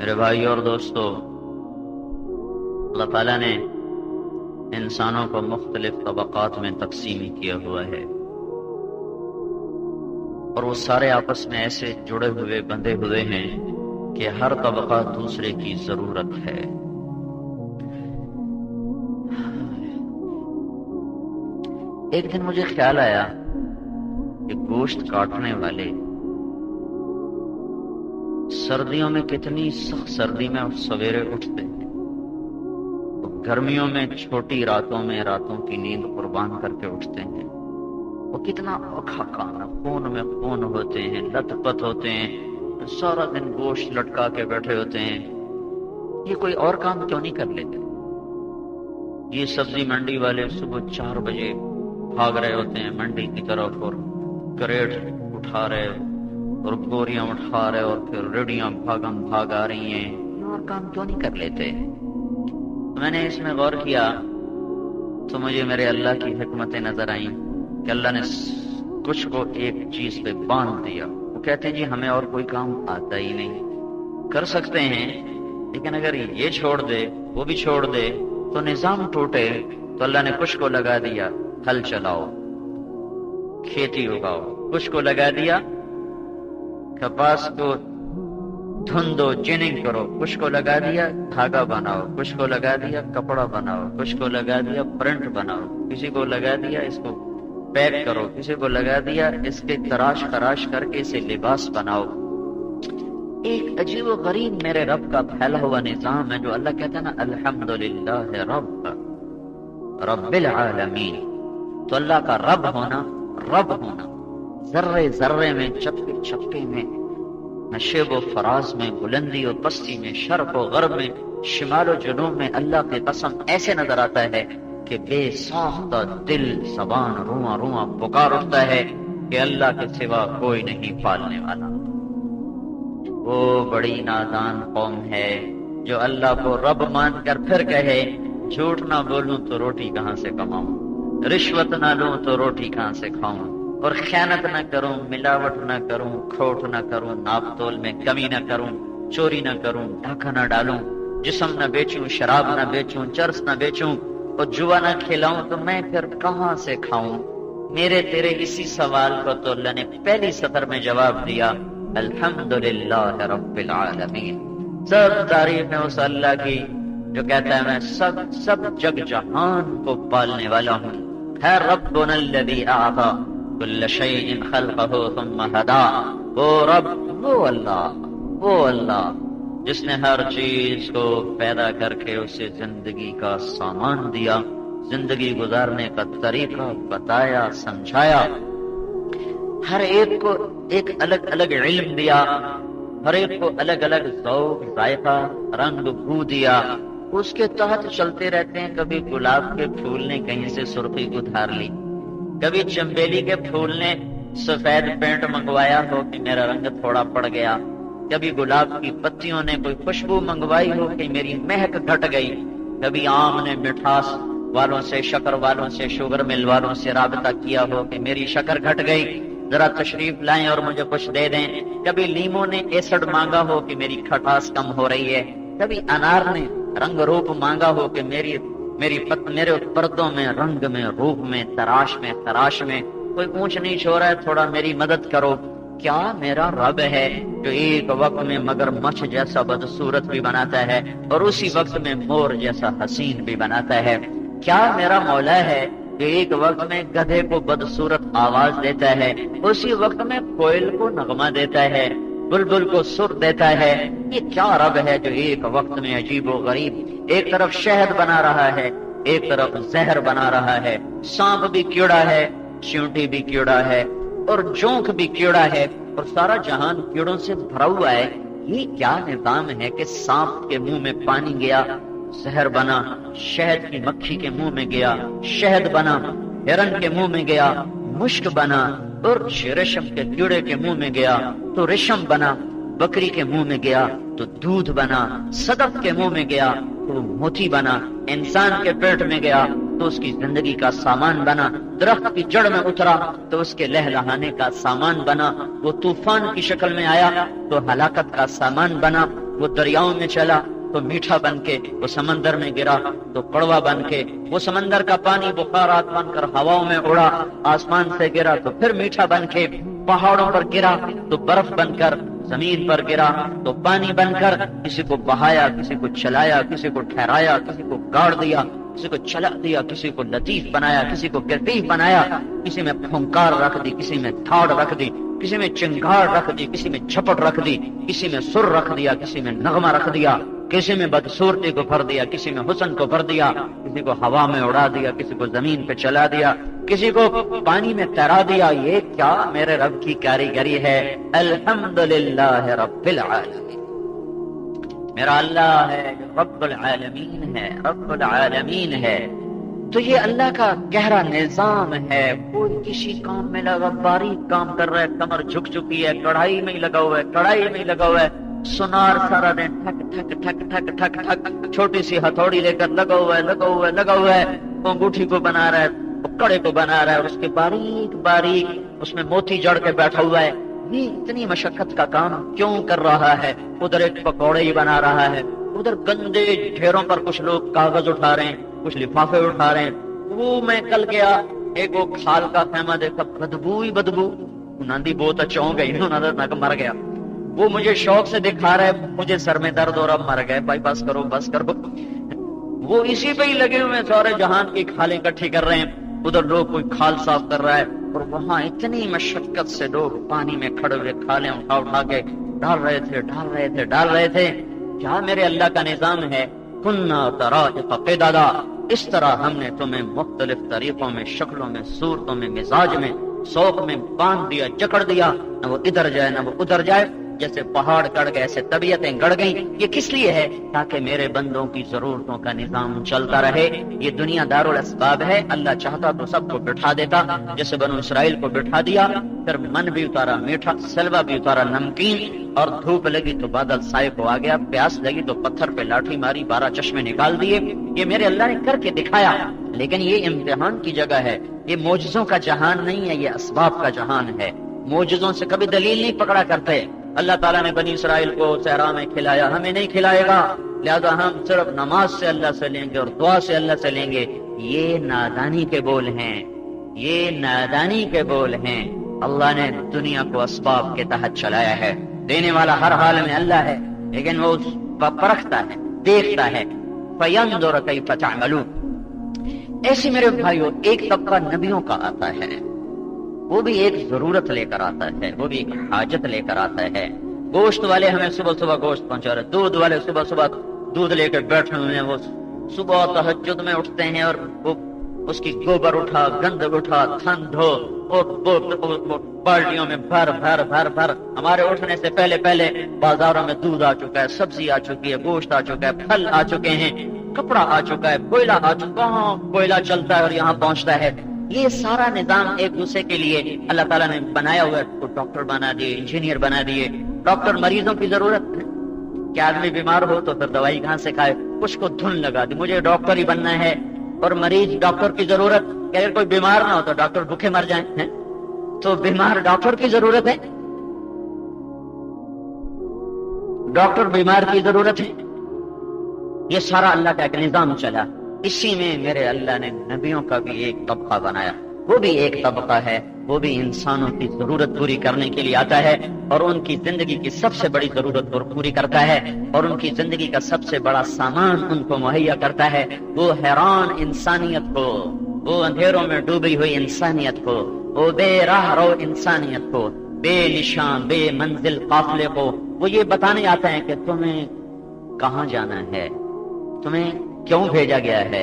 میرے بھائی اور دوستو، اللہ تعالیٰ نے انسانوں کو مختلف طبقات میں تقسیم کیا ہوا ہے، اور وہ سارے آپس میں ایسے جڑے ہوئے بندھے ہوئے ہیں کہ ہر طبقہ دوسرے کی ضرورت ہے۔ ایک دن مجھے خیال آیا کہ گوشت کاٹنے والے سردیوں میں کتنی سخت سردی میں سویرے اٹھتے ہیں، گرمیوں میں چھوٹی راتوں کی نیند قربان کر کے اٹھتے ہیں، وہ کتنا اوکھا کام ہے، خون میں خون ہوتے ہیں، لت پت ہوتے ہیں، سارا دن گوشت لٹکا کے بیٹھے ہوتے ہیں۔ یہ کوئی اور کام کیوں نہیں کر لیتے؟ یہ سبزی منڈی والے صبح 4 بجے بھاگ رہے ہوتے ہیں منڈی کی طرف، اور کریٹ اٹھا رہے اور بوریاں اٹھا رہے، اور پھر ریڑیاں بھاگ آ رہی ہیں، یہ اور کام کیوں نہیں کر لیتے؟ میں نے اس میں غور کیا تو مجھے میرے اللہ کی حکمتیں نظر آئیں کہ اللہ نے کچھ کو ایک چیز پہ باندھ دیا۔ وہ کہتے ہیں جی ہمیں اور کوئی کام آتا ہی نہیں، کر سکتے ہیں لیکن اگر یہ چھوڑ دے وہ بھی چھوڑ دے تو نظام ٹوٹے۔ تو اللہ نے کچھ کو لگا دیا ہل چلاؤ، کھیتی اگاؤ، کچھ کو لگا دیا کپاس کو دھندو جننگ کرو، کچھ کو لگا دیا دھاگا بناؤ، کچھ کو لگا دیا کپڑا بناؤ، کچھ کو لگا دیا پرنٹ بناؤ، کسی کو لگا دیا اس کو پیک کرو، کسی کو لگا دیا اس کے تراش خراش کر کے اسے لباس بناؤ۔ ایک عجیب و غریب میرے رب کا پھیلا ہوا نظام ہے، جو اللہ کہتا ہے نا الحمدللہ رب العالمین۔ تو اللہ کا رب ہونا ذرے ذرے میں، چپکے چپکے میں، نشیب و فراز میں، بلندی و پستی میں، شرق و غرب میں، شمال و جنوب میں، اللہ کی قسم ایسے نظر آتا ہے کہ بے ساختہ دل زبان رواں رواں پکار اٹھتا ہے کہ اللہ کے سوا کوئی نہیں پالنے والا۔ وہ بڑی نادان قوم ہے جو اللہ کو رب مان کر پھر کہے جھوٹ نہ بولوں تو روٹی کہاں سے کماؤں، رشوت نہ لوں تو روٹی کہاں سے کھاؤں، اور خیانت نہ کروں، ملاوٹ نہ کروں، کھوٹ نہ کروں، ناپ تول میں کمی نہ کروں، چوری نہ کروں، ڈاکہ نہ ڈالوں، جسم نہ بیچوں، شراب نہ بیچوں، چرس نہ بیچوں، اور جوا نہ کھلاؤں، تو میں پھر کہاں سے کھاؤں؟ میرے تیرے اسی سوال کو تو اللہ نے پہلی سطر میں جواب دیا الحمدللہ رب العالمین۔ سب تعریف ہے اس اللہ کی جو کہتا ہے میں سب جگ جہان کو پالنے والا ہوں۔ ہے ربنا الذی اعطى کل شیء خلقہ ثم ہدی۔ وہ رب، وہ اللہ جس نے ہر چیز کو پیدا کر کے اسے زندگی کا سامان دیا، زندگی گزارنے کا طریقہ بتایا، سمجھایا، ہر ایک کو ایک الگ علم دیا، ہر ایک کو الگ ذوق، ذائقہ، رنگ، بو دیا، اس کے تحت چلتے رہتے ہیں۔ کبھی گلاب کے پھول نے کہیں سے سرخی ادھار لی، کبھی چنبیلی کے پھول نے سفید پینٹ منگوایا ہو کہ میرا رنگ تھوڑا پڑ گیا، کبھی گلاب کی پتیوں نے کوئی خوشبو منگوائی ہو کہ میری مہک گھٹ گئی، کبھی آم نے مٹھاس والوں سے، شکر والوں سے، شوگر مل والوں سے رابطہ کیا ہو کہ میری شکر گھٹ گئی، ذرا تشریف لائیں اور مجھے کچھ دے دیں، کبھی لیموں نے ایسڈ مانگا ہو کہ میری کھٹاس کم ہو رہی ہے، کبھی انار نے رنگ روپ مانگا ہو کہ میرے پردوں میں، رنگ میں، روپ میں، تراش میں، خراش میں کوئی اونچ نیچ ہو رہا ہے، تھوڑا میری مدد کرو۔ کیا میرا رب ہے جو ایک وقت میں مگر مچھ جیسا بدصورت بھی بناتا ہے اور اسی وقت میں مور جیسا حسین بھی بناتا ہے؟ کیا میرا مولا ہے جو ایک وقت میں گدھے کو بدصورت آواز دیتا ہے، اسی وقت میں کوئل کو نغمہ دیتا ہے، بلبل کو سر دیتا ہے؟ یہ کیا رب ہے جو ایک وقت میں عجیب و غریب ایک طرف شہد بنا رہا ہے، ایک طرف زہر بنا رہا ہے، سانپ بھی کیڑا ہے، چیونٹی بھی کیڑا ہے، اور جونک بھی کیڑا ہے، اور سارا جہان کیڑوں سے بھرا ہوا ہے؟ یہ کیا نظام ہے کہ سانپ کے منہ میں پانی گیا، زہر بنا، شہد کی مکھی کے منہ میں گیا، شہد بنا، ہرن کے منہ میں گیا، مشک بنا، اور ریشم کے کیڑے کے منہ میں گیا تو ریشم بنا، بکری کے منہ میں گیا تو دودھ بنا، صدف کے منہ میں گیا تو موتی بنا، انسان کے پیٹ میں گیا تو اس کی زندگی کا سامان بنا، درخت کی جڑ میں اترا تو اس کے لہلہانے کا سامان بنا، وہ طوفان کی شکل میں آیا تو ہلاکت کا سامان بنا، وہ دریاؤں میں چلا تو میٹھا بن کے، وہ سمندر میں گرا تو کڑوا بن کے، وہ سمندر کا پانی بخارات بن کر ہواؤں میں اڑا، آسمان سے گرا تو پھر میٹھا بن کے، پہاڑوں پر گرا تو برف بن کر، زمین پر گرا تو پانی بن کر، کسی کو بہایا، کسی کو چلایا، کسی کو ٹھہرایا، کسی کو گاڑ دیا، کسی کو چلا دیا، کسی کو لطیف بنایا، کسی کو گردیف بنایا، کسی میں پھنکار رکھ دی، کسی میں دھاڑ رکھ دی، کسی میں چنگاڑ رکھ دی، کسی میں جھپٹ رکھ دی، کسی میں سر رکھ دیا، کسی میں نغمہ رکھ دیا، کسی میں بدصورتی کو بھر دیا، کسی میں حسن کو بھر دیا، کسی کو ہوا میں اڑا دیا، کسی کو زمین پہ چلا دیا، کسی کو پانی میں تیرا دیا۔ یہ کیا میرے رب کی کاریگری ہے۔ الحمدللہ رب العالمین، میرا اللہ ہے رب العالمین ہے، رب العالمین ہے۔ تو یہ اللہ کا گہرا نظام ہے۔ کوئی کسی کام میں لگا، باریک کام کر رہا ہے، کمر جھک چکی ہے، کڑھائی میں ہی لگا ہوا ہے، کڑھائی میں ہی لگا ہوا ہے، سونار سارا دن ٹھک ٹھک ٹھک ٹھک ٹھک ٹھک، چھوٹی سی ہتھوڑی لے کر لگا ہوا ہے، لگا ہوا ہے، لگا ہوا ہے، انگوٹھی کو بنا رہا ہے، کڑے کو بنا رہا ہے، اور اس کے باریک باریک اس میں موتی جڑ کے بیٹھا ہوا ہے۔ یہ اتنی مشقت کا کام کیوں کر رہا ہے؟ ادھر ایک پکوڑے ہی بنا رہا ہے، ادھر گندے ڈھیروں پر کچھ لوگ کاغذ اٹھا رہے ہیں، کچھ لفافے اٹھا رہے ہیں۔ وہ میں کل گیا، ایک وہ کھال کا خیمہ دیکھا، بدبو ہی بدبو، ناندی بہت اچھا ہو گئی، نظر مر گیا۔ وہ مجھے شوق سے دکھا رہے، مجھے سر میں درد ہو رہا، مر گئے بھائی، بس کرو بس کرو۔ وہ اسی پہ ہی لگے ہوئے ہیں، سارے جہان کی کھالیں اکٹھی کر رہے ہیں، ادھر لوگ کوئی کھال صاف کر رہا ہے، اور وہاں اتنی مشقت سے لوگ پانی میں کھڑے ہوئے کھالیں اٹھا اٹھا کے ڈال رہے تھے، ڈال رہے تھے، ڈال رہے تھے۔ کیا میرے اللہ کا نظام ہے؟ کنا طرائق قددا، اس طرح ہم نے تمہیں مختلف طریقوں میں، شکلوں میں، صورتوں میں، مزاج میں، سوق میں باندھ دیا، جکڑ دیا، نہ وہ ادھر جائے نہ وہ ادھر جائے۔ جیسے پہاڑ گڑ گئے ایسے طبیعتیں گڑ گئیں۔ یہ کس لیے ہے؟ تاکہ میرے بندوں کی ضرورتوں کا نظام چلتا رہے۔ یہ دنیا دار الاسباب ہے، اللہ چاہتا تو سب کو بٹھا دیتا، جیسے بنو اسرائیل کو بٹھا دیا، پھر من بھی اتارا میٹھا، سلوا بھی اتارا نمکین، اور دھوپ لگی تو بادل سائے کو آ گیا، پیاس لگی تو پتھر پہ لاٹھی ماری، 12 چشمے نکال دیے۔ یہ میرے اللہ نے کر کے دکھایا۔ لیکن یہ امتحان کی جگہ ہے، یہ معجزوں کا جہان نہیں ہے، یہ اسباب کا جہان ہے۔ معجزوں سے کبھی دلیل نہیں پکڑا کرتے۔ اللہ تعالیٰ نے بنی اسرائیل کو صحرا میں کھلایا، ہمیں نہیں کھلائے گا، لہذا ہم صرف نماز سے اللہ سے لیں گے اور دعا سے اللہ سے لیں گے۔ یہ نادانی کے بول ہیں، یہ نادانی کے بول ہیں۔ اللہ نے دنیا کو اسباب کے تحت چلایا ہے، دینے والا ہر حال میں اللہ ہے، لیکن وہ پرکھتا ہے، دیکھتا ہے۔ فَيَنْظُرَ كَيْفَ تَعْمَلُونَ۔ ایسے میرے بھائیو، ایک طبقہ نبیوں کا آتا ہے، وہ بھی ایک ضرورت لے کر آتا ہے، وہ بھی ایک حاجت لے کر آتا ہے۔ گوشت والے ہمیں صبح صبح گوشت پہنچا رہے، دودھ والے صبح صبح دودھ لے کر بیٹھے ہوئے ہیں، وہ صبح تہجد میں اٹھتے ہیں اور وہ اس کی گوبر اٹھا، گند اٹھا، تھن دھو، اور بالٹیوں میں بھر بھر بھر بھر۔ ہمارے اٹھنے سے پہلے پہلے بازاروں میں دودھ آ چکا ہے، سبزی آ چکی ہے، گوشت آ چکا ہے، پھل آ چکے ہیں، کپڑا آ چکا ہے، کوئلہ آ چکا ہے، کوئلہ چلتا ہے اور یہاں پہنچتا ہے۔ یہ سارا نظام ایک دوسرے کے لیے اللہ تعالیٰ نے بنایا ہوا ہے۔ تو ڈاکٹر بنا دیے، انجینئر بنا دیے۔ ڈاکٹر مریضوں کی ضرورت ہے کہ آدمی بیمار ہو تو پھر دوائی کہاں سے کھائے، کچھ کو دھن لگا دی، مجھے ڈاکٹر ہی بننا ہے، اور مریض ڈاکٹر کی ضرورت کہ اگر کوئی بیمار نہ ہو تو ڈاکٹر بھوکے مر جائیں، تو بیمار ڈاکٹر کی ضرورت ہے، ڈاکٹر بیمار کی ضرورت ہے۔ یہ سارا اللہ کا ایک نظام چلا، اسی میں میرے اللہ نے نبیوں کا بھی ایک طبقہ بنایا۔ وہ بھی ایک طبقہ ہے، وہ بھی انسانوں کی ضرورت پوری کرنے کے لیے آتا ہے، اور ان کی زندگی کی سب سے بڑی ضرورت پوری کرتا ہے، اور ان کی زندگی کا سب سے بڑا سامان ان کو مہیا کرتا ہے۔ وہ حیران انسانیت کو، وہ اندھیروں میں ڈوبی ہوئی انسانیت کو، وہ بے راہ رو انسانیت کو، بے نشان بے منزل قافلے کو وہ یہ بتانے آتے ہیں کہ تمہیں کہاں جانا ہے، تمہیں کیوں بھیجا گیا ہے۔